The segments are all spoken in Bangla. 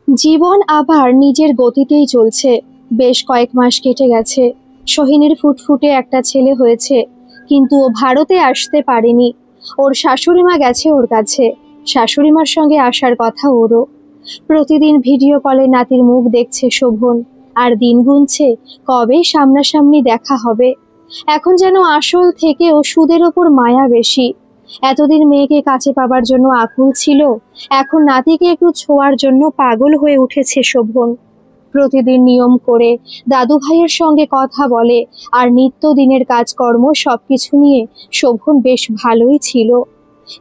জীবন আবার নিজের গতিতেই চলছে। বেশ কয়েক মাস কেটে গেছে। সোহিনীর ফুটফুটে একটা ছেলে হয়েছে, কিন্তু ও ভারতে আসতে পারেনি। ওর শাশুড়িমা গেছে ওর কাছে। শাশুড়িমার সঙ্গে আসার কথা ওরও। প্রতিদিন ভিডিও কলে নাতির মুখ দেখছে শোভন, আর দিন গুনছে কবে সামনাসামনি দেখা হবে। এখন যেন আসল থেকে ওষুধের ওপর মায়া বেশি। এতদিন মেয়েকে কাছে পাবার জন্য আকুল ছিল, এখন নাতিকে একটু ছোঁয়ার জন্য পাগল হয়ে উঠেছে শোভন। প্রতিদিন নিয়ম করে দাদু ভাইয়ের সঙ্গে কথা বলে, আর নিত্যদিনের কাজকর্ম সবকিছু নিয়ে শোভন বেশ ভালোই ছিল।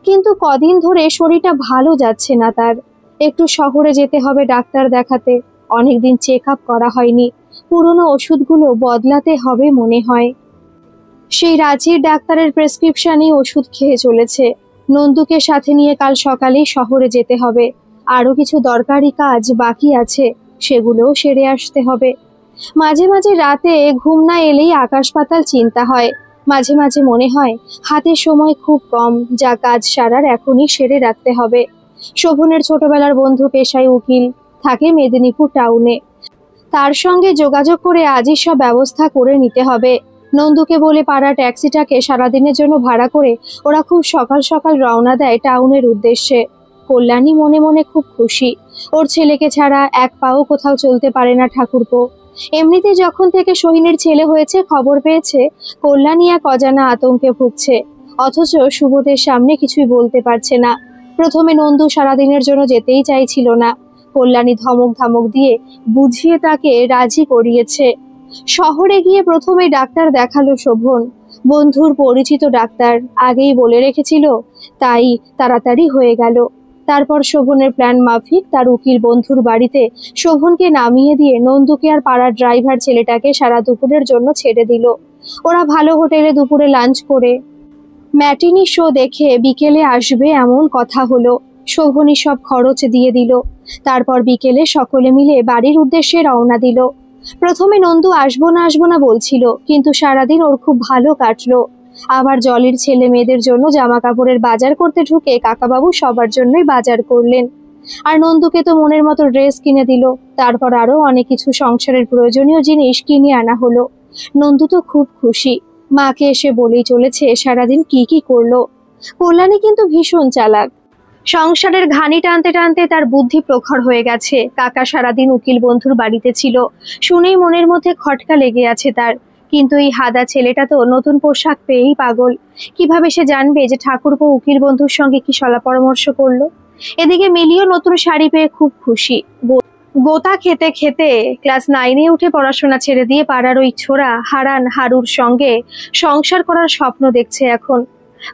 কিন্তু কদিন ধরে শরীরটা ভালো যাচ্ছে না তার। একটু শহরে যেতে হবে ডাক্তার দেখাতে। অনেকদিন চেক আপ করা হয়নি। পুরনো ওষুধগুলো বদলাতে হবে মনে হয়। সেই রাঁচির ডাক্তারের প্রেসক্রিপশনেই ওষুধ খেয়ে চলেছে। নন্দুকে সাথে নিয়ে কাল সকালেই শহরে যেতে হবে। আরও কিছু দরকারি কাজ বাকি আছে, সেগুলোও সেরে আসতে হবে। মাঝে মাঝে রাতে ঘুম না এলেই আকাশ পাতাল চিন্তা হয়। মাঝে মাঝে মনে হয় হাতে সময় খুব কম, যা কাজ সারার এখনই সেরে রাখতে হবে। শোভনের ছোটবেলার বন্ধু পেশায় উকিল, থাকে মেদিনীপুর টাউনে। তার সঙ্গে যোগাযোগ করে আজই সব ব্যবস্থা করে নিতে হবে। নন্দুকে বলে পাড়া ট্যাক্সিটাকে সারাদিনের জন্য ভাড়া করে ওরা খুব সকাল সকাল রওনা দেয় টাউনের উদ্দেশ্যে। কল্যাণী মনে মনে খুব খুশি। ওর ছেলেকে ছাড়া এক পাও কোথাও চলতে পারে না ঠাকুরপো। এমনিতে যখন থেকে সোহিনীর ছেলে হয়েছে খবর পেয়েছে, কল্যাণী এক অজানা আতঙ্কে ভুগছে। অথচ সুবোধের সামনে কিছুই বলতে পারছে না। প্রথমে নন্দু সারাদিনের জন্য যেতেই চাইছিল না। কল্যাণী ধমক ধামক দিয়ে বুঝিয়ে তাকে রাজি করিয়েছে। শহরে গিয়ে প্রথমে ডাক্তার দেখালো শোভন। বন্ধুর পরিচিত ডাক্তার, আগেই বলে রেখেছিল, তাই তাড়াতাড়ি হয়ে গেল। তারপর শোভনের প্ল্যান মাফিক তার উকিল বন্ধুর বাড়িতে শোভনকে নামিয়ে দিয়ে নন্দুকে আর পাড়ার ড্রাইভার ছেলেটাকে সারা দুপুরের জন্য ছেড়ে দিল। ওরা ভালো হোটেলে দুপুরে লাঞ্চ করে ম্যাটিনি শো দেখে বিকেলে আসবে এমন কথা হলো। শোভনই সব খরচ দিয়ে দিল। তারপর বিকেলে সকলে মিলে বাড়ির উদ্দেশ্যে রওনা দিল। প্রথমে নন্দু আসবো না বলছিল, কিন্তু সারাদিন ওর খুব ভালো কাটলো। আবার জলির ছেলে মেয়েদের জন্য জামা কাপড়ের বাজার করতে ঢুকে কাকাবাবু সবার জন্যই বাজার করলেন। আর নন্দুকে তো মনের মতো ড্রেস কিনে দিল। তারপর আরো অনেক কিছু সংসারের প্রয়োজনীয় জিনিস কিনে আনা হলো। নন্দু তো খুব খুশি। মাকে এসে বলেই চলেছে সারাদিন কি কি করলো। কল্যাণী কিন্তু ভীষণ চালাক। সংসারের ঘানি টানতে টানতে তার বুদ্ধি প্রখর হয়ে গেছে। কাকা সারাদিন উকিল বন্ধুর বাড়িতে ছিল, শুনেই মনের মধ্যে খটকা লেগে আছে তার। কিন্তু এই হাদা ছেলেটা তো নতুন পোশাক পেয়েই পাগল। কিভাবে সে জানবে যে ঠাকুরপো উকিল বন্ধুর সঙ্গে কি সলা পরামর্শ করলো? এদিকে মিলিও নতুন শাড়ি পেয়ে খুব খুশি। গোতা খেতে খেতে ক্লাস 9-এ উঠে পড়াশোনা ছেড়ে দিয়ে পাড়ার ওই ছোড়া হারান হারুর সঙ্গে সংসার করার স্বপ্ন দেখছে এখন।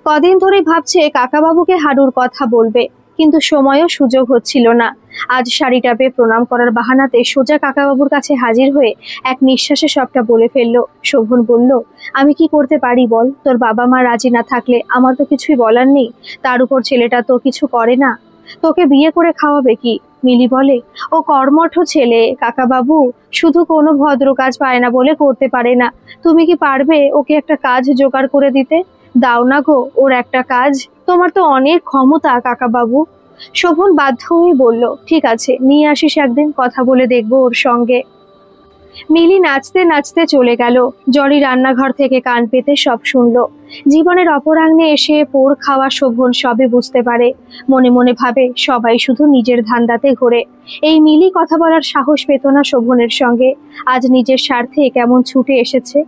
কদিন ধরে ভাবছে কাকাবাবুকে হারুর কথা বলবে, কিন্তু সময়ও সুযোগ হচ্ছিল না। আজ শাড়িটা পেয়ে প্রণাম করার বাহানাতে সোজা কাকাবাবুর কাছে হাজির হয়ে এক নিঃশ্বাসে সবটা বলে ফেলল। শোভন বলল, আমি কি করতে পারি বল? তোর বাবা মা রাজি না থাকলে আমার তো কিছুই বলার নেই। তার উপর ছেলেটা তো কিছু করে না, তোকে বিয়ে করে খাওয়াবে কি? মিলি বলে, ও কর্মঠ ছেলে কাকাবাবু, শুধু কোনো ভদ্র কাজ পায় না বলে করতে পারে না। তুমি কি পারবে ওকে একটা কাজ জোগাড় করে দিতে? দাও না গো ওর একটা কাজ, তোমার তো অনেক ক্ষমতা কাকাবাবু। শোভন বাধ্য হয়ে বলল, ঠিক আছে, নিয়ে আসিস একদিন, কথা বলে দেখবো ওর সঙ্গে। মিলি নাচতে নাচতে চলে গেল। জলি রান্নাঘর থেকে কান পেতে সব শুনল। জীবনের অপরাহ্নে এসে পোড় খাওয়া শোভন সবে বুঝতে পারে। মনে মনে ভাবে সবাই শুধু নিজের ধান্দাতে ঘোরে। এই মিলি কথা বলার সাহস পেত না শোভনের সঙ্গে। আজ নিজের স্বার্থে কেমন ছুটে এসেছে।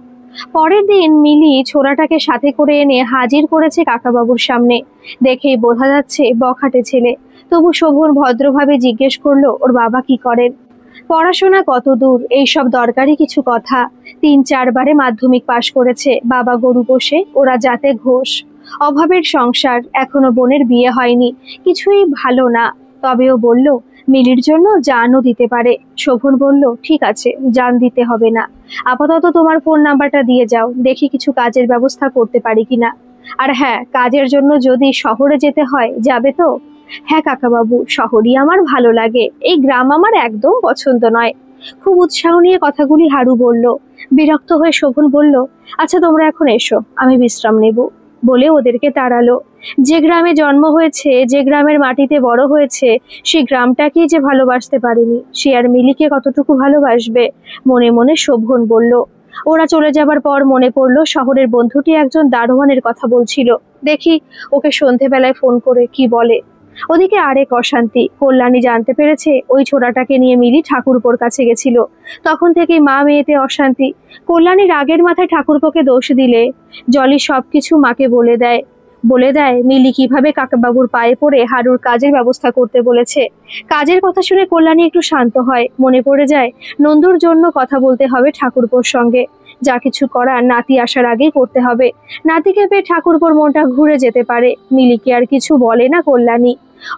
পরের দিন মিলি ছোড়াটাকে সাথে করে এনে হাজির করেছে কাকাবাবুর সামনে। দেখেই বোঝা যাচ্ছে বখাটে ছেলে। তবু শোভন ভদ্রভাবে জিজ্ঞেস করলো ওর বাবা কি করেন, পড়াশোনা কত দূর, এইসব দরকারি কিছু কথা। 3-4 বারে মাধ্যমিক পাশ করেছে। বাবা গরু পোষে, ওরা জাতে ঘোষ। অভাবের সংসার, এখনো বোনের বিয়ে হয়নি। কিছুই ভালো না। তবেও বলল মিলির জন্য জানও দিতে পারে। শোভন বলল, ঠিক আছে, জান দিতে হবে না, আপাতত তোমার ফোন নাম্বারটা দিয়ে যাও, দেখি কিছু কাজের ব্যবস্থা করতে পারি কিনা। আর হ্যাঁ, কাজের জন্য যদি শহরে যেতে হয়, যাবে তো? হ্যাঁ কাকাবাবু, শহরই আমার ভালো লাগে, এই গ্রাম আমার একদম পছন্দ নয়। খুব উৎসাহ নিয়ে কথাগুলি হারু বলল। বিরক্ত হয়ে শোভন বলল, আচ্ছা তোমরা এখন এসো, আমি বিশ্রাম নেব, বলে ওদেরকে তাড়ালো। যে গ্রামে জন্ম হয়েছে, যে গ্রামের মাটিতে বড় হয়েছে, সেই গ্রামটাকেই যে ভালোবাসতে পারেনি, সে আর মিলিকে কতটুকু ভালোবাসবে? মনে মনে শোভন বলল। ওরা চলে যাবার পর মনে পড়লো শহরের বন্ধুটি একজন দারোয়ানের কথা বলছিল। দেখি ওকে সন্ধেবেলায় ফোন করে কি বলে। ওদিকে আরেক অশান্তি। কল্যাণী জানতে পেরেছে ওই ছোড়াটাকে নিয়ে মিলি ঠাকুরপোর কাছে গেছিল। তখন থেকেই মা মেয়েতে অশান্তি। কল্যাণী রাগের মাথায় ঠাকুরপোকে দোষ দিলে জলি সবকিছু মাকে বলে দেয় মিলি কিভাবে কাকাবাবুর পায়ে পড়ে হারুর কাজের ব্যবস্থা করতে বলেছে। কাজের কথা শুনে কল্যাণী একটু শান্ত হয়। মনে পড়ে যায় নন্দুর জন্য কথা বলতে হবে ঠাকুরপোর সঙ্গে। যা কিছু করার নাতি আসার আগেই করতে হবে। নাতিকে পেয়ে ঠাকুরপোর মনটা ঘুরে যেতে পারে। মিলিকে আর কিছু বলে না কল্যাণী।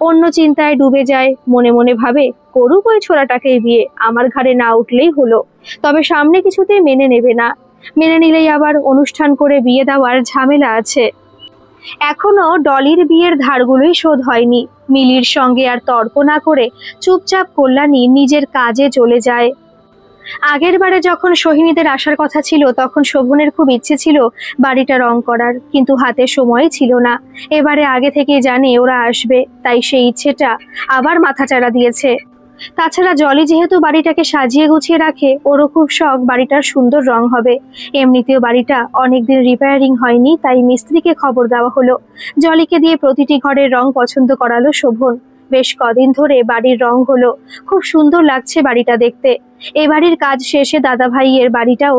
অন্য চিন্তায় ডুবে যায়। মনে মনে ভাবে করুক ওই ছোড়াটাকেই বিয়ে, আমার ঘাড়ে না উঠলেই হলো। তবে সামনে কিছুতেই মেনে নেবে না। মেনে নিলেই আবার অনুষ্ঠান করে বিয়ে দেওয়ার ঝামেলা আছে। এখনো ডলির বিয়ের ধারগুলোই শোধ হয়নি। মিলির সঙ্গে আর তর্ক না করে চুপচাপ কল্যাণী নিজের কাজে চলে যায়। আগের বারে যখন সোহিনীদের আসার কথা ছিল তখন শোভনের খুব ইচ্ছে ছিল বাড়িটা রং করার, কিন্তু হাতে সময় ছিল না। এবারে আগে থেকে জানে ওরা আসবে, তাই সেই ইচ্ছেটা আবার মাথাচাড়া দিয়েছে। তাছাড়া জলি যেহেতু বাড়িটাকে সাজিয়ে গুছিয়ে রাখে, ওরও খুব শখ বাড়িটার সুন্দর রং হবে। এমনিতেও বাড়িটা অনেকদিন রিপেয়ারিং হয়নি, তাই মিস্ত্রিকে খবর দেওয়া হলো। জলিকে দিয়ে প্রতিটি ঘরের রং পছন্দ করালো শোভন। বেশ কদিন ধরে বাড়ির রং হলো, খুব সুন্দর লাগছে বাড়িটা দেখতে। এ বাড়ির কাজ শেষে দাদা ভাইয়ের বাড়িটাও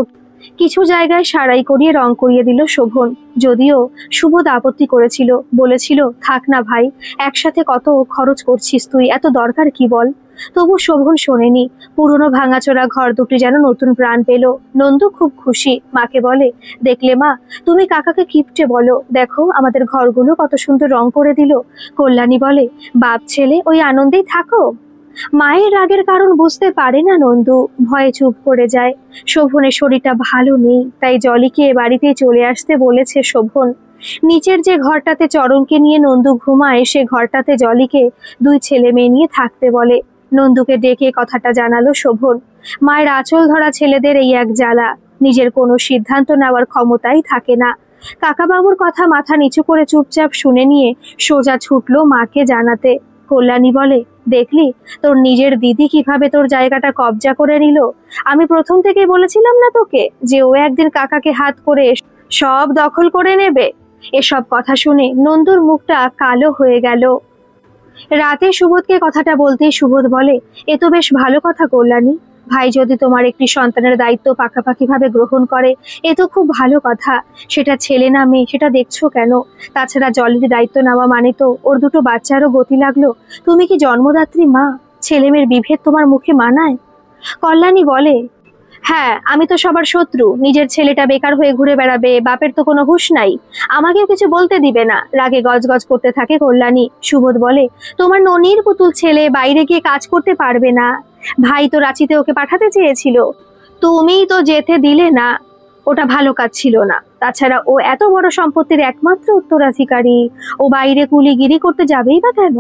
কিছু জায়গায় সারাই করিয়ে রং করিয়ে দিল শোভন। যদিও সুবোধ আপত্তি করেছিল, বলেছিল থাক না ভাই, একসাথে কত খরচ করছিস তুই, এত দরকার কি বল। তবু শোভন শোনেনি। পুরনো ভাঙাচোরা ঘর দুটি যেন নতুন প্রাণ পেল। নন্দু খুব খুশি। মাকে বলে, দেখলে মা, তুমি কাকাকে কিপটে বলো, দেখো আমাদের ঘরগুলো কত সুন্দর রং করে দিল। কল্যাণী বলে, বাপ ছেলে ওই আনন্দেই থাকো। মায়ের রাগের কারণ বুঝতে পারে না নন্দু, ভয়ে চুপ করে যায়। শোভনের শরীরটা ভালো নেই, তাই জলিকে বাড়িতেই চলে আসতে বলেছে শোভন। নিচের যে ঘরটাতে চরণকে নিয়ে নন্দু ঘুমায়, সে ঘরটাতে জলিকে দুই ছেলে মেয়ে নিয়ে থাকতে বলে। নন্দুকে ডেকে কথাটা জানালো শোভন। মায়ের আঁচল ধরা ছেলেদের এই এক জ্বালা, নিজের কোনো সিদ্ধান্ত নেওয়ার ক্ষমতাই থাকে না। কাকাবাবুর কথা মাথা নিচু করে চুপচাপ শুনে নিয়ে সোজা ছুটলো মাকে জানাতে। কল্যাণী বলে, দেখলি তোর নিজের দিদি কিভাবে তোর জায়গাটা কবজা করে নিল। আমি প্রথম থেকে বলেছিলাম না তোকে যে ও একদিন কাকাকে হাত করে সব দখল করে নেবে। এসব কথা শুনে নন্দুর মুখটা কালো হয়ে গেল। রাতে সুবোধকে কথাটা বলতেই সুবোধ বলে, এ তো বেশ ভালো কথা কল্যাণী। ভাই যদি তোমার একটি সন্তানের দায়িত্ব পাকাপাকিভাবে গ্রহণ করে, এ তো খুব ভালো কথা। সেটা ছেলে না মেয়ে সেটা দেখছো কেন? তাছাড়া জলির দায়িত্ব নেওয়া মানে তো ওর দুটো বাচ্চারও গতি লাগলো। তুমি কি জন্মদাত্রী মা? ছেলে মেয়ের বিভেদ তোমার মুখে মানায়? কল্যাণী বলে, হ্যাঁ, আমি তো সবার শত্রু। নিজের ছেলেটা বেকার হয়ে ঘুরে বেড়াবে, বাপের তো কোনো হুঁশ নাই, আমাকেও কিছু বলতে দিবে না। রাগে গজগজ করতে থাকে কল্যাণী। সুবোধ বলে, তোমার ননির পুতুল ছেলে বাইরে গিয়ে কাজ করতে পারবে না। ভাই তো রাঁচিতে ওকে পাঠাতে চেয়েছিল, তুমিই তো যেতে দিলে না। ওটা ভালো কাজ ছিল না। তাছাড়া ও এত বড় সম্পত্তির একমাত্র উত্তরাধিকারী, ও বাইরে কুলিগিরি করতে যাবেই বা কেন?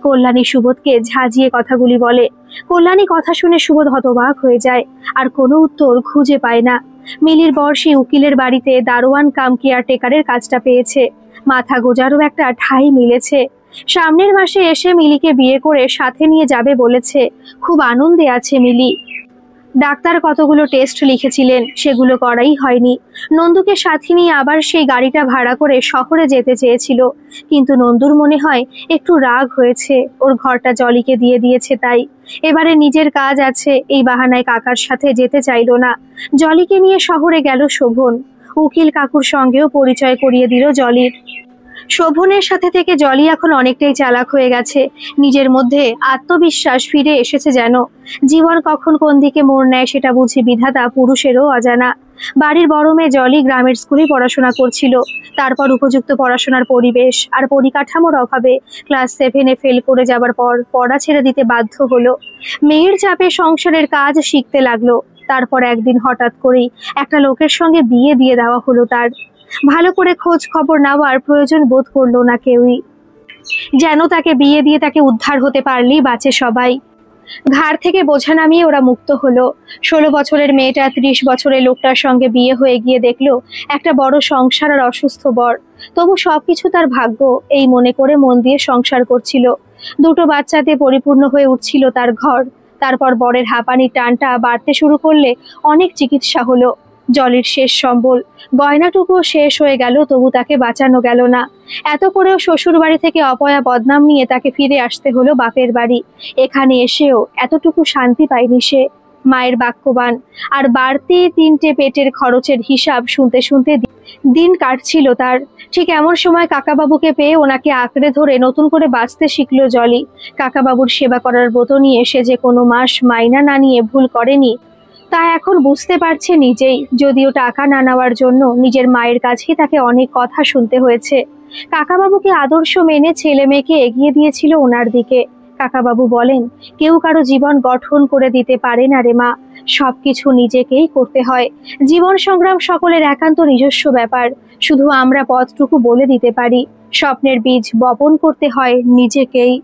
কল্যাণী সুবোধকে ঝাঁঝিয়ে কথাগুলি বলে। কল্যাণী কথা শুনে সুবোধ হতবাক হয়ে যায়, আর কোনো উত্তর খুঁজে পায় না। মিলির বর্ষী উকিলের বাড়িতে দারোয়ান কাম কেয়ারটেকারের কাজটা পেয়েছে। মাথা গোজারও একটা ঠাঁই মিলেছে। সামনের মাসে এসে মিলিকে বিয়ে করে সাথে নিয়ে যাবে বলেছে। খুব আনন্দে আছে মিলি। ডাক্তার কতগুলো টেস্ট লিখেছিলেন, সেগুলো করাই হয়নি। নন্দুকে সাথে নিয়ে আবার সেই গাড়িটা ভাড়া করে শহরে যেতে চেয়েছিল, কিন্তু নন্দুর মনে হয় একটু রাগ হয়েছে, ওর ঘরটা জলিকে দিয়ে দিয়েছে তাই। এবারে নিজের কাজ আছে, এই বাহানায় কাকার সাথে যেতে চাইল না। জলিকে নিয়ে শহরে গেল শোভন। উকিল কাকুর সঙ্গেও পরিচয় করিয়ে দিল জলির। শোভনের সাথে থেকে জলি এখন অনেকটাই চালাক হয়ে গেছে। নিজের মধ্যে আত্মবিশ্বাস ফিরে এসেছে যেন। জীবন কখন কোন দিকে মোড় নেয় সেটা বুঝি বিধাতা পুরুষেরও অজানা। বাড়ির বড় মেয়ে জলি গ্রামের স্কুলে পড়াশোনা করছিল। তারপর উপযুক্ত পড়াশোনার পরিবেশ আর পরিকাঠামোর অভাবে ক্লাস 7-এ ফেল করে যাবার পর পড়া ছেড়ে দিতে বাধ্য হলো। মেয়ের চাপে সংসারের কাজ শিখতে লাগলো। তারপর একদিন হঠাৎ করেই একটা লোকের সঙ্গে বিয়ে দিয়ে দেওয়া হলো তার। ভালো করে খোঁজ খবর নেওয়ার প্রয়োজন বোধ করলো না কেউই, যেন তাকে বিয়ে দিয়ে তাকে উদ্ধার হতে পারলেই বাঁচে সবাই। ঘাড় থেকে বোঝা নামিয়ে ওরা মুক্ত হলো। 16 বছরের মেয়েটা 30 বছরের লোকটার সঙ্গে বিয়ে হয়ে গিয়ে দেখলো একটা বড় সংসার আর অসুস্থ বর। তবু সবকিছু তার ভাগ্য এই মনে করে মন দিয়ে সংসার করছিল। দুটো বাচ্চাতে পরিপূর্ণ হয়ে উঠছিল তার ঘর। তারপর বরের হাঁপানির টানটা বাড়তে শুরু করলে অনেক চিকিৎসা হলো। জলির শেষ সম্বল গয়নাটুকু শেষ হয়ে গেল, তবু তাকে বাঁচানো গেল না। এত করেও শ্বশুর বাড়ি থেকে অপয়া বদনাম নিয়ে তাকে ফিরে আসতে হলো বাপের বাড়ি। এখানে এসেও এতটুকু শান্তি পায়নি সে। মায়ের বাক্যবান আর বাড়তি 3টে পেটের খরচের হিসাব শুনতে শুনতে দিন কাটছিল তার। ঠিক এমন সময় কাকাবাবুকে পেয়ে ওনাকে আঁকড়ে ধরে নতুন করে বাঁচতে শিখলো জলি। কাকাবাবুর সেবা করার ব্রত নিয়ে সে যে কোনো মাস মাইনা না নিয়ে ভুল করেনি তা এখন বুঝতে পারছে নিজেই। যদিও টাকা না নেওয়ার জন্য নিজের মায়ের কাছেই তাকে অনেক কথা শুনতে হয়েছে। কাকাবাবুকে আদর্শ মেনে ছেলে মেয়েকে এগিয়ে দিয়েছিল ওনার দিকে। কাকাবাবু বলেন, কেউ কারো জীবন গঠন করে দিতে পারে না রে মা, সবকিছু নিজেকেই করতে হয়। জীবন সংগ্রাম সকলের একান্ত নিজস্ব ব্যাপার, শুধু আমরা পথটুকু বলে দিতে পারি। স্বপ্নের বীজ বপন করতে হয় নিজেকেই।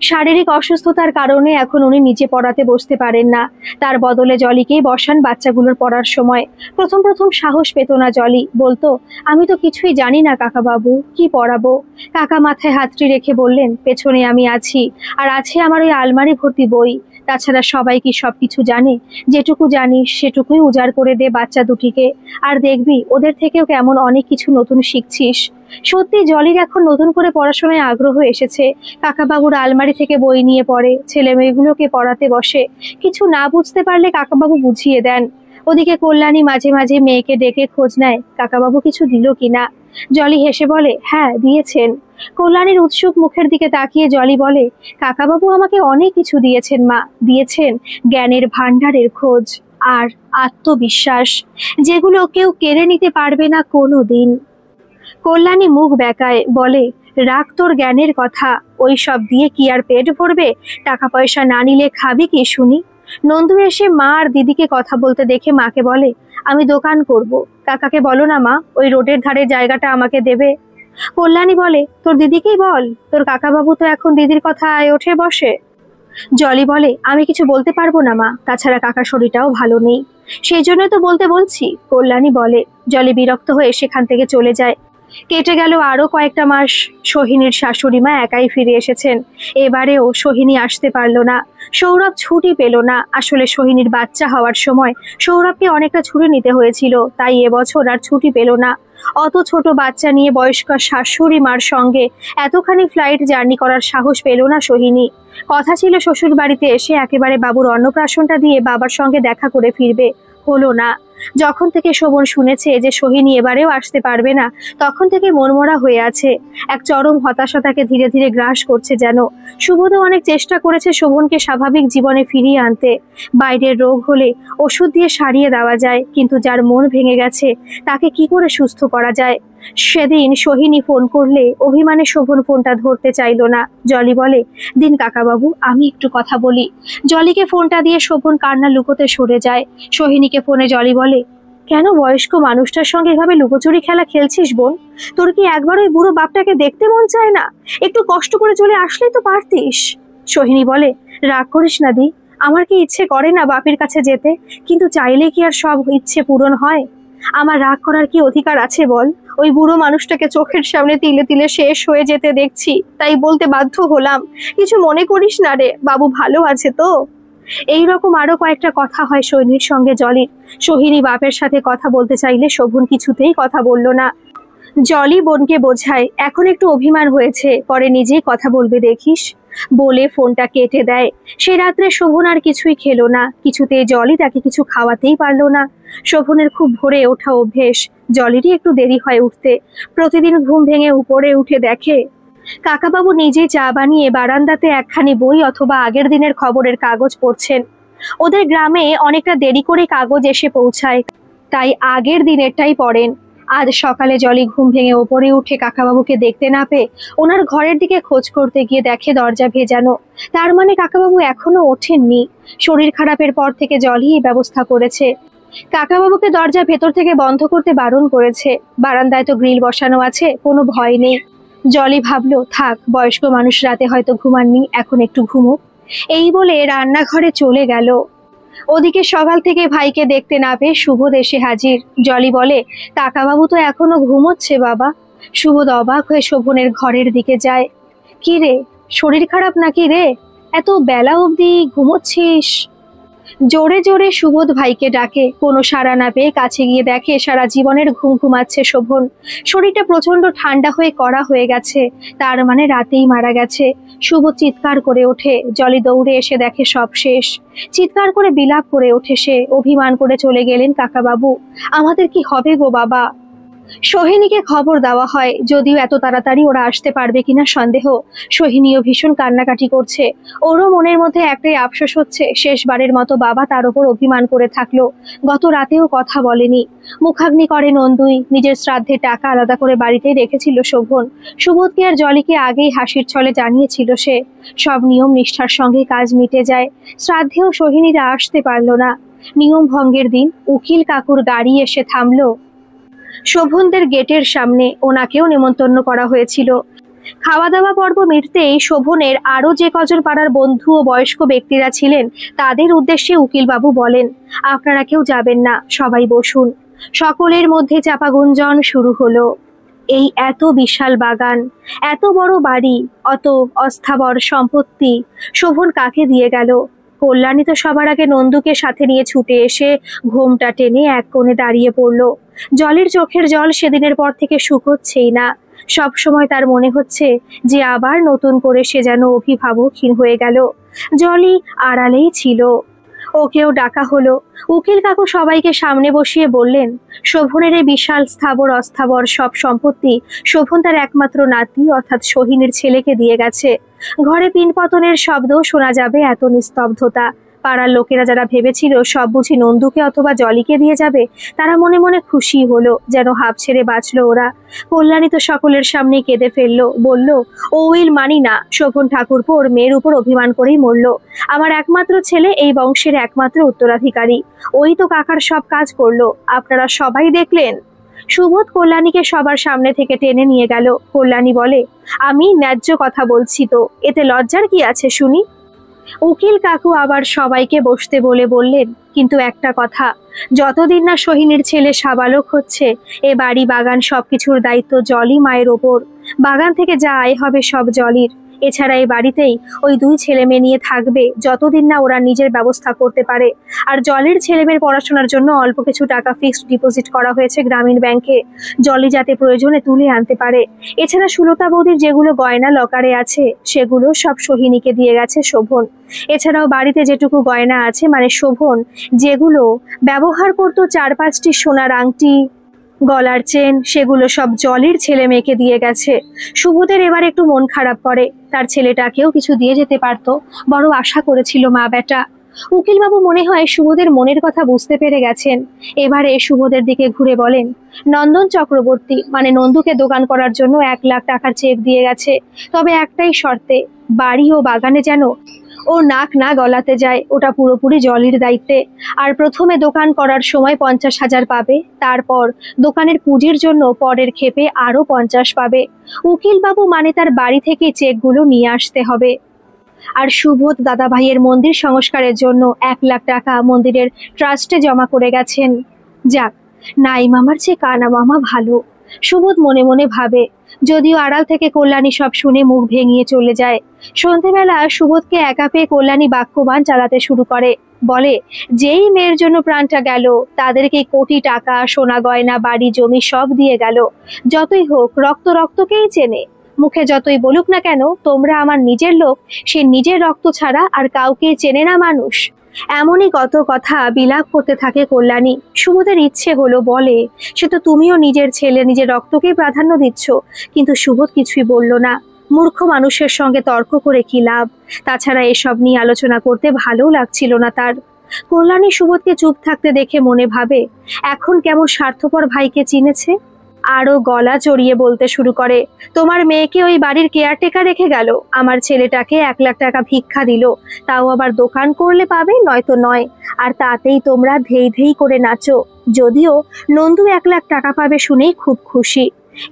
শারীরিক অসুস্থতার কারণে এখন উনি নিজে পড়াতে বসতে পারেন না। তার বদলে জলিকেই বসান বাচ্চাগুলোর পড়ার সময়। প্রথম প্রথম সাহস পেত না জলি, বলতো, আমি তো কিছুই জানি না কাকাবাবু, কি পড়াবো? কাকা মাথায় হাতটি রেখে বললেন, পেছনে আমি আছি, আর আছে আমার ওই আলমারি ভর্তি বই। তাছাড়া সবাই কি সবকিছু জানে? যেটুকু জানিস সেটুকুই উজাড় করে দে বাচ্চা দুটিকে, আর দেখবি ওদের থেকেও কেমন অনেক কিছু নতুন শিখছিস। সত্যি জলির এখন নতুন করে পড়াশোনায় আগ্রহ এসেছে। কাকাবাবুর আলমারি থেকে বই নিয়ে পড়ে, ছেলে মেয়েগুলোকে পড়াতে বসে। কিছু না বুঝতে পারলে কাকাবাবু বুঝিয়ে দেন। ওদিকে কল্যাণী মাঝে মাঝে মেয়েকে ডেকে খোঁজ নেয় কাকাবাবু কিছু দিল কিনা। জলি হেসে বলে, হ্যাঁ দিয়েছেন। কল্যাণীর উৎসুক মুখের দিকে তাকিয়ে জলি বলে, কাকাবাবু আমাকে অনেক কিছু দিয়েছেন মা, দিয়েছেন জ্ঞানের ভান্ডারের খোঁজ আর আত্মবিশ্বাস, যেগুলো কেউ কেড়ে নিতে পারবে না কোনো দিন। কল্যাণী মুখ বেঁকায় বলে, রাখ তোর জ্ঞানের কথা, ওই সব দিয়ে কি আর পেট ভরবে? টাকা পয়সা না নিলে খাবি কি শুনি? নন্দু এসে মা আর দিদিকে কথা বলতে দেখে মাকে বলে, আমি দোকান করব, কাকাকে বলো না মা ওই রোডের ধারে জায়গাটা আমাকে দেবে। কল্যাণী বলে, তোর দিদিকেই বল, তোর কাকাবাবু তো এখন দিদির কথায় ওঠে বসে। জলি বলে, আমি কিছু বলতে পারবো না মা, তাছাড়া কাকার শরীরটাও ভালো নেই, সেই জন্য তো বলতে বলছি। কল্যাণী বলে। জলি বিরক্ত হয়ে সেখান থেকে চলে যায়। কেটে গেল আরো কয়েকটা মাস। সোহিনীর শাশুড়ি মা একাই ফিরে এসেছেন। এবারেও সোহিনী আসতে পারল না। সৌরভ ছুটি পেল না। আসলে সোহিনীর বাচ্চা হওয়ার সময় সৌরভকে অনেকটা ছুটি নিতে হয়েছিল, তাই এবছর আর ছুটি পেল না। অত ছোট বাচ্চা নিয়ে বয়স্ক শাশুড়ি মার সঙ্গে এতখানি ফ্লাইট জার্নি করার সাহস পেল না সোহিনী। কথা ছিল শ্বশুর বাড়িতে এসে একেবারে বাবুর অন্নপ্রাশনটা দিয়ে বাবার সঙ্গে দেখা করে ফিরবে, হলো না। যখন থেকে শোভন শুনেছে যে সোহিনী এবারেও আসতে পারবে না, তখন থেকে মনমরা হয়ে আছে। এক চরম হতাশা তাকে ধীরে ধীরে গ্রাস করছে যেন। সুবোধও অনেক চেষ্টা করেছে শোভনকে স্বাভাবিক জীবনে ফিরিয়ে আনতে। বাইরের রোগ হলে ওষুধ দিয়ে সারিয়ে দেওয়া যায়, কিন্তু যার মন ভেঙে গেছে তাকে কি করে সুস্থ করা যায়? সেদিন সোহিনী ফোন করলে অভিমানে শোভন ফোনটা ধরতে চাইল না। জলি বলে, দিন কাকাবাবু, আমি একটু কথা বলি। জলিকে ফোনটা দিয়ে শোভন কান্না লুকোতে সরে যায়। সোহিনীকে ফোনে জলি বলে, কেন বয়স্ক মানুষটার সঙ্গে এভাবে লুকোচুরি খেলা খেলছিস বোন? তোর কি একবার ওই বুড়ো বাপটাকে দেখতে মন চায় না? একটু কষ্ট করে চলে আসলেই তো পারতিস। সোহিনী বলে, রাগ করিস না দি, আমার কি ইচ্ছে করে না বাপের কাছে যেতে, কিন্তু চাইলে কি আর সব ইচ্ছে পূরণ হয়? আমার রাগ করার কি অধিকার আছে বল? ওই বুড়ো মানুষটাকে চোখের সামনে তিলে তিলে শেষ হয়ে যেতে দেখছি, তাই বলতে বাধ্য হলাম। কিছু মনে করিস না রে, বাবু ভালো আছে তো? এইরকম আরো কয়েকটা কথা হয় সোহিনীর সঙ্গে জলির। সোহিনী বাপের সাথে কথা বলতে চাইলে শোভন কিছুতেই কথা বলল না। জলি বোনকে বোঝায়, এখন একটু অভিমান হয়েছে, পরে নিজেই কথা বলবে দেখিস, বলে ফোনটা কেটে দেয়। সে রাত্রে শোভন আর কিছুই খেলো না। কিছুতে জলি তাকে কিছু খাওয়াতেই পারলো না। শোভনের খুব ভোরে ওঠা অভ্যেস, জলিরই একটু দেরি হয় উঠতে। প্রতিদিন ঘুম ভেঙে উপরে উঠে দেখে কাকাবাবু নিজেই চা বানিয়ে বারান্দাতে একখানি বই অথবা আগের দিনের খবরের কাগজ পড়ছেন। ওদের গ্রামে অনেকটা দেরি করে কাগজ এসে পৌঁছায়, তাই আগের দিনেরটাই পড়েন। আজ সকালে জলি ঘুম ভেঙে ওপরে উঠে কাকাবাবুকে দেখতে না পেয়ে ওনার ঘরের দিকে খোঁজ করতে গিয়ে দেখে দরজা ভেজানো। তার মানে কাকাবাবু এখনো ওঠেননি। শরীর খারাপের পর থেকে জলি এই ব্যবস্থা করেছে। কাকাবাবুকে দরজা ভেতর থেকে বন্ধ করতে বারণ করেছে। বারান্দায় তো গ্রিল বসানো আছে, কোনো ভয় নেই। জলি ভাবলো, থাক, বয়স্ক মানুষ রাতে হয়তো ঘুমাননি, এখন একটু ঘুমুক। এই বলে রান্নাঘরে চলে গেল। ওদিকে সকাল থেকে ভাইকে দেখতে না পেয়ে সুবোধ এসে হাজির। জলি বলে, কাকাবাবু তো এখনো ঘুমোচ্ছে বাবা। সুবোধ অবাক হয়ে শোভনের ঘরের দিকে যায়। কি রে, শরীর খারাপ নাকি রে? এত বেলা অবধি ঘুমোচ্ছিস? জোরে জোরে সুবোধ ভাইকে ডাকে, কোনো সাড়া না পেয়ে কাছে গিয়ে দেখে সারা জীবনের ঘুম ঘুমাচ্ছে শোভন। শরীরটা প্রচন্ড ঠান্ডা হয়ে কড়া হয়ে গেছে, তার মানে রাতেই মারা গেছে। সুবোধ চিৎকার করে ওঠে। জলি দৌড়ে এসে দেখে সব শেষ। চিৎকার করে বিলাপ করে ওঠে সে। অভিমান করে চলে গেলেন কাকাবাবু। আমাদের কি হবে গো বাবা? সোহিনীকে খবর দেওয়া হয়, যদিও এত তাড়াতাড়ি ওরা আসতে পারবে কিনা সন্দেহ। সোহিনীও ভীষণ কান্নাকাটি করছে। ওরও মনের মধ্যে একটাই আফসোস হচ্ছে, শেষবারের মতো বাবা তার ওপর অভিমান করে থাকলো। গত রাতেও কথা বলেনি। মুখাগ্নি করে নন্দুই। নিজের শ্রাদ্ধে টাকা আলাদা করে বাড়িতেই রেখেছিল শোভন। সুবোধকে আর জলিকে আগেই হাসির ছলে জানিয়েছিল সে। সব নিয়ম নিষ্ঠার সঙ্গে কাজ মিটে যায়। শ্রাদ্ধেও সোহিনীরা আসতে পারল না। নিয়ম ভঙ্গের দিন উকিল কাকুর গাড়ি এসে থামলো শোভনদের গেটের সামনে। ওনাকেও নেমন্তন্ন করা হয়েছিল। খাওয়া দাওয়া পর্ব মিটতেই শোভনের আরো যে কজন পাড়ার বন্ধু ও বয়স্ক ব্যক্তিরা ছিলেন তাদের উদ্দেশ্যে উকিলবাবু বলেন, আপনারা কেউ যাবেন না, সবাই বসুন। সকলের মধ্যে চাপা গুঞ্জন শুরু হলো। এই এত বিশাল বাগান, এত বড় বাড়ি, অত অস্থাবর সম্পত্তি শোভন কাকে দিয়ে গেল? কল্যাণী তো সবার আগে নন্দুকে সাথে নিয়ে ছুটে এসে ঘোমটা টেনে এক কোণে দাঁড়িয়ে পড়ল। জলের চোখের জল সেদিনের পর থেকে শুকোচ্ছেই না। সব সময় তার মনে হচ্ছে যে আবার নতুন করে সে যেন অভিভাবকহীন হয়ে গেল। জলি আড়ালেই ছিল। ওকেও ডাকা হলো। উকিল কাকু সবাইকে সামনে বসিয়ে বললেন, শোভনের এই বিশাল স্থাবর অস্থাবর সব সম্পত্তি শোভন তার একমাত্র নাতি অর্থাৎ সোহিনীর ছেলেকে দিয়ে গেছে। ঘরে পিনপতনের শব্দও শোনা যাবে, এত নিস্তব্ধতা। পাড়ার লোকেরা যারা ভেবেছিল সব বুঝি নন্দুকে অথবা জলিকে দিয়ে যাবে, তারা মনে মনে খুশি হলো, যেন হাঁপ ছেড়ে বাঁচলো ওরা। কল্যাণী তো সকলের সামনে কেঁদে ফেললো, বলল, ও উইল মানি না। শোভন ঠাকুরপো ওর মেয়ের উপর অভিমান করেই মরল। আমার একমাত্র ছেলে, এই বংশের একমাত্র উত্তরাধিকারী। ওই তো কাকার সব কাজ করলো, আপনারা সবাই দেখলেন। সুবোধ কল্যাণীকে সবার সামনে থেকে টেনে নিয়ে গেল। কল্যাণী বলে, আমি ন্যায্য কথা বলছি তো, এতে লজ্জার কি আছে শুনি? উকিল কাকু আবার সবাইকে বসতে বলে বললেন, কিন্তু একটা কথা, যতদিন না সোহিনীর ছেলে সাবালক হচ্ছে এ বাড়ি বাগান সবকিছুর দায়িত্ব জলি মায়ের ওপর। বাগান থেকে যা আয় হবে সব জলির। এছাড়া এই বাড়িতেই ওই দুই ছেলে মেয়ে নিয়ে থাকবে যতদিন না ওরা নিজের ব্যবস্থা করতে পারে। আর জলির ছেলেমেয়ের পড়াশোনার জন্য অল্প কিছু টাকা ফিক্সড ডিপোজিট করা হয়েছে গ্রামীণ ব্যাংকে, জলি যাতে প্রয়োজনে তুলে আনতে পারে। এছাড়া সুলতা বৌদির যেগুলো গয়না লকারে আছে সেগুলো সব সোহিনীকে দিয়ে গেছে শোভন। এছাড়াও বাড়িতে যেটুকু গয়না আছে, মানে শোভন যেগুলো ব্যবহার করতো, 4-5টি সোনার আংটি, গলার চেন, সেগুলো সব জলির ছেলে মেয়েকে দিয়ে গেছে। সুবোধের এবার একটু মন খারাপ করে। তার ছেলেটাকেও কিছু দিয়ে যেতে পারতো, বড় আশা করেছিল মা বেটা। উকিলবাবু মনে হয় সুবোধের মনের কথা বুঝতে পেরে গেছেন। এবারে সুবোধের দিকে ঘুরে বলেন, নন্দন চক্রবর্তী মানে নন্দুকে দোকান করার জন্য 1 লাখ টাকার চেক দিয়ে গেছে, তবে একটাই শর্তে, বাড়ি ও বাগানে যেন ও নাক না গলাতে যায়, ওটা পুরোপুরি জলির দায়িত্বে। আর প্রথমে দোকান করার সময় 50,000 পাবে, তারপর দোকানের পুঁজির জন্য পরের ক্ষেপে আরো 50 পাবে। উকিলবাবু মানে তার বাড়ি থেকে চেকগুলো নিয়ে আসতে হবে। আর সুবোধ দাদা ভাইয়ের মন্দির সংস্কারের জন্য 1 লাখ টাকা মন্দিরের ট্রাস্টে জমা করে গেছেন। যাক, নাই মামার চেয়ে কানা মামা ভালো, সুবোধ মনে মনে ভাবে। যদিও আড়াল থেকে কল্যাণী সব শুনে মুখ ভেঙিয়ে চলে যায়। সন্ধেবেলা সুবোধকে একা পেয়ে কল্যাণী বাক্যবান চালাতে শুরু করে। বলে, যেই মেয়ের জন্য প্রাণটা গেল তাদেরকে কোটি টাকা, সোনা গয়না, বাড়ি জমি সব দিয়ে গেল। যতই হোক রক্ত রক্তকেই চেনে। মুখে যতই বলুক না কেন, তোমরা আমার নিজের লোক, সে নিজের রক্ত ছাড়া আর কাউকে চেনে না মানুষ। এমনই কত কথা বিলাপ করতে থাকে কল্যাণী। সুবোধের ইচ্ছে হলো বলে, সে তো তুমিও নিজের ছেলে, নিজের রক্তকেই প্রাধান্য দিচ্ছ। কিন্তু সুবোধ কিছুই বলল না। মূর্খ মানুষের সঙ্গে তর্ক করে কি লাভ? তাছাড়া এসব নিয়ে আলোচনা করতে ভালোও লাগছিল না তার। কল্যাণী সুবোধকে চুপ থাকতে দেখে মনে ভাবে, এখন কেমন স্বার্থপর ভাইকে চিনেছে। আরো গলা চড়িয়ে বলতে শুরু করে, তোমার মেয়েকে ওই বাড়ির কেয়ারটেকার রেখে গেল, আমার ছেলেটাকে 1 লাখ টাকা ভিক্ষা দিল, তাও আবার দোকান করলে পাবে নয়তো নয়, আর তাতেই তোমরা ধেই ধেই করে নাচো। যদিও নন্দু 1 লাখ টাকা পাবে শুনেই খুব খুশি।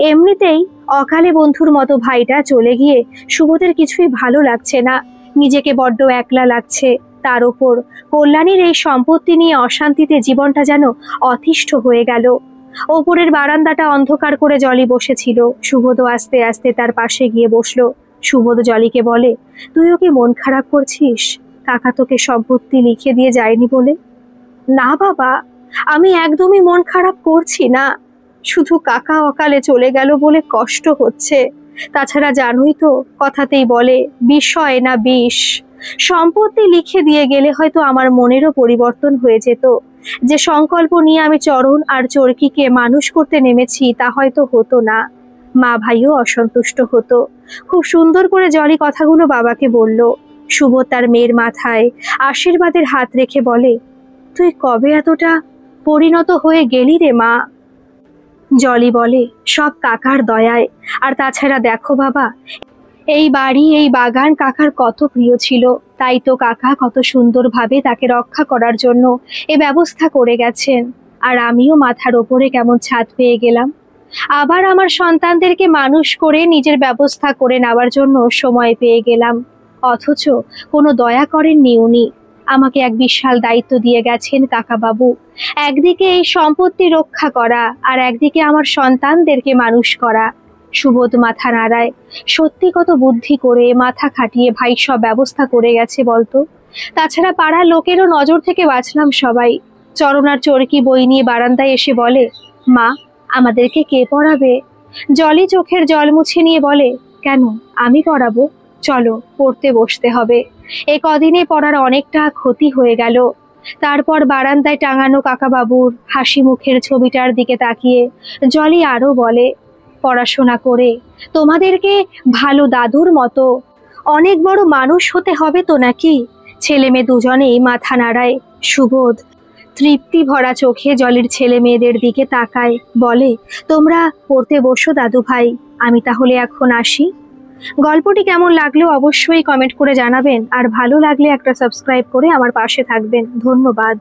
এমনিতেই অকালে বন্ধুর মতো ভাইটা চলে গিয়ে সুবোধের কিছুই ভালো লাগছে না। নিজেকে বড্ড একলা লাগছে। তার ওপর কল্যাণীর এই সম্পত্তি নিয়ে অশান্তিতে জীবনটা যেন অতিষ্ঠ হয়ে গেল। ওপরের বারান্দাটা অন্ধকার করে জলি বসেছিল। সুবোধ আস্তে আস্তে তার পাশে গিয়ে বসলো। সুবোধ জলিকে বলে, তুইও কি মন খারাপ করছিস? কাকা তোকে সম্পত্তি লিখে দিয়ে যায়নি বলে? না বাবা, আমি একদমই মন খারাপ করছি না, শুধু কাকা অকালে চলে গেল বলে কষ্ট হচ্ছে। তাছাড়া জানোই তো, কথাতেই বলে বিষয় না বিষ। সম্পত্তি লিখে দিয়ে গেলে হয়তো আমার মনেরও পরিবর্তন হয়ে যেত। যে সংকল্প নিয়ে আমি চরণ আর চরকিকে মানুষ করতে নেমেছি তা হয়তো হতো না। মা ভাইও অসন্তুষ্ট হতো। খুব সুন্দর করে জলি কথাগুলো বাবাকে বলল। সুবোধ তার মেয়ের মাথায় আশীর্বাদের হাত রেখে বলে, তুই কবে এতটা পরিণত হয়ে গেলি রে মা? জলি বলে, সব কাকার দয়ায়। আর তাছাড়া দেখো বাবা, এই বাড়ি এই বাগান কাকার কত প্রিয় ছিল, তাই তো কাকা কত সুন্দরভাবে তাকে রক্ষা করার জন্য এ ব্যবস্থা করে গেছেন। আর আমিও মাথার ওপরে কেমন ছাদ পেয়ে গেলাম। আবার আমার সন্তানদেরকে মানুষ করে নিজের ব্যবস্থা করে নেওয়ার জন্য সময় পেয়ে গেলাম। অথচ কোনো দয়া করেননি উনি। আমাকে এক বিশাল দায়িত্ব দিয়ে গেছেন কাকাবাবু। একদিকে এই সম্পত্তি রক্ষা করা, আর একদিকে আমার সন্তানদেরকে মানুষ করা। সুবোধ মাথা নাড়ায়। সত্যি কত বুদ্ধি করে মাথা খাটিয়ে ভাই সব ব্যবস্থা করে গেছে বলতো। তাছাড়া পাড়ার লোকেরও নজর থেকে বাঁচলাম সবাই। চরণ আর চরকি বই নিয়ে বারান্দায় এসে বলে, মা, আমাদেরকে কে পড়াবে? জলি চোখের জল মুছে নিয়ে বলে, কেন, আমি পড়াবো? চলো, পড়তে বসতে হবে। এ কদিনে পড়ার অনেকটা ক্ষতি হয়ে গেল। তারপর বারান্দায় টাঙানো কাকাবাবুর হাসি মুখের ছবিটার দিকে তাকিয়ে জলি আরও বলে, পড়াশোনা করে তোমাদেরকে ভালো দাদুর মতো অনেক বড় মানুষ হতে হবে তো নাকি? ছেলে মেয়ে দুজনেই মাথা নাড়ায়। সুবোধ তৃপ্তি ভরা চোখে জলির ছেলে মেয়েদের দিকে তাকায়, বলে, তোমরা পড়তে বসো দাদু ভাই, আমি তাহলে এখন আসি। গল্পটি কেমন লাগলো অবশ্যই কমেন্ট করে জানাবেন, আর ভালো লাগলে একটা সাবস্ক্রাইব করে আমার পাশে থাকবেন। ধন্যবাদ।